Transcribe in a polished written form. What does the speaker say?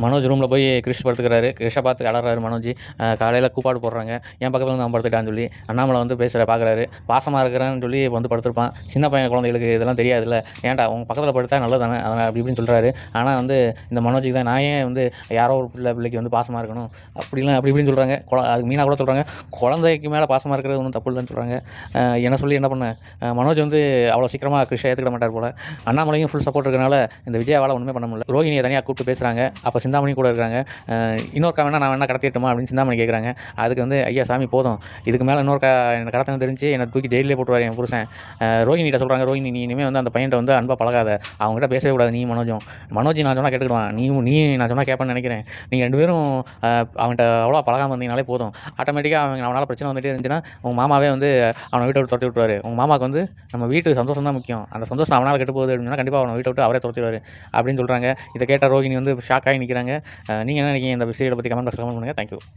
மனோஜ் ரூமில் போய் கிரிஷ் படுத்துக்கிறாரு. கிரிஷை பார்த்து அலறாரு மனோஜ். காலையில் கூப்பாடு போடுறாங்க. என் பக்கத்தில் வந்து அவன் படுத்துட்டான்னு சொல்லி அண்ணாமலை வந்து பார்க்குறாரு. பாசமாக இருக்கிறான்னு சொல்லி வந்து படுத்திருப்பான். சின்ன பையன் குழந்தைகளுக்கு இதெல்லாம் தெரியாதுல்ல. ஏன்டா உங்கள் பக்கத்தில் படுத்தா நல்லது தானே அதனால் அப்படி இப்படின்னு சொல்கிறாரு. ஆனால் வந்து இந்த மனோஜுக்கு தான் நான் ஏன் வந்து யாரோ ஒரு பிள்ளைக்கு வந்து பாசமாக இருக்கணும் அப்படிலாம் அப்படி இப்படின்னு சொல்கிறாங்க. அதுக்கு மீனா கூட சொல்கிறாங்க, குழந்தைக்கு மேலே பாசமாக இருக்கிறது ஒன்றும் தப்பு இல்லைன்னு சொல்கிறாங்க. என்ன சொல்லி என்ன பண்ண மனோஜ் வந்து அவ்வளோ சீக்கிரமாக கிரிஷை ஏற்றுக்கிட மாட்டார் போல். அண்ணாமலையும் ஃபுல் சப்போர்ட் இருக்கிறனால இந்த விஜயாவால் ஒன்றுமே பண்ண முடியல. ரோஹிணியை தனியாக கூப்பிட்டு பேசுகிறாங்க. அப்போ சிந்தாமணி கூட இருக்காங்க. இன்னொருக்கா வேணா நான் வேணா கடத்திட்டுமா அப்படின்னு சிந்தாமணி கேட்குறாங்க. அதுக்கு வந்து ஐயா சாமி போதும், இதுக்கு மேலே இன்னொருக்கா என்னை கடத்தணும் தெரிஞ்சு என்னை தூக்கி ஜெயிலே போட்டுருவார் என் புருஷன். ரோஹிணிகிட்ட சொல்கிறாங்க, ரோஹிணி நீ இனிமேல் வந்து அந்த பையன்ட்ட வந்து அன்பாக பழகாத, அவங்ககிட்ட பேசவே கூடாது. நீ மனோஜ் நான் சொன்னால் கேட்டுக்கிடுவான், நீ நான் சொன்னால் கேட்பேன்னு நினைக்கிறேன். நீங்கள் 2 பேரும் அவன்கிட்ட அவ்வளோ பழகாமல் இருந்தீங்கனாலே போதும். ஆட்டோமேட்டிக்காக அவனால் பிரச்சனை வந்துகிட்டே இருந்துச்சுன்னா உங்கள் மாமாவே வந்து அவனை வீட்டை விட்டு துரத்தி விட்டுருவார். உங்கள் மாமாவுக்கு வந்து நம்ம வீட்டு சந்தோஷம் தான் முக்கியம், அந்த சந்தோஷம் அவனால் கெட்டு போகுது அப்படின்னா கண்டிப்பாக அவனை வீட்டை விட்டு அவரே துரத்திடுவார் அப்படின்னு சொல்கிறாங்க. இதை கேட்ட ரோஹிணி வந்து ஷாக் ஆகி நிற்கிறாங்க. நீங்கள் என்ன நினைக்கிறீங்க இந்த சீரியலை பற்றி? கமெண்ட் பாக்ஸில் கமெண்ட் பண்ணுங்கள். தேங்க்யூ.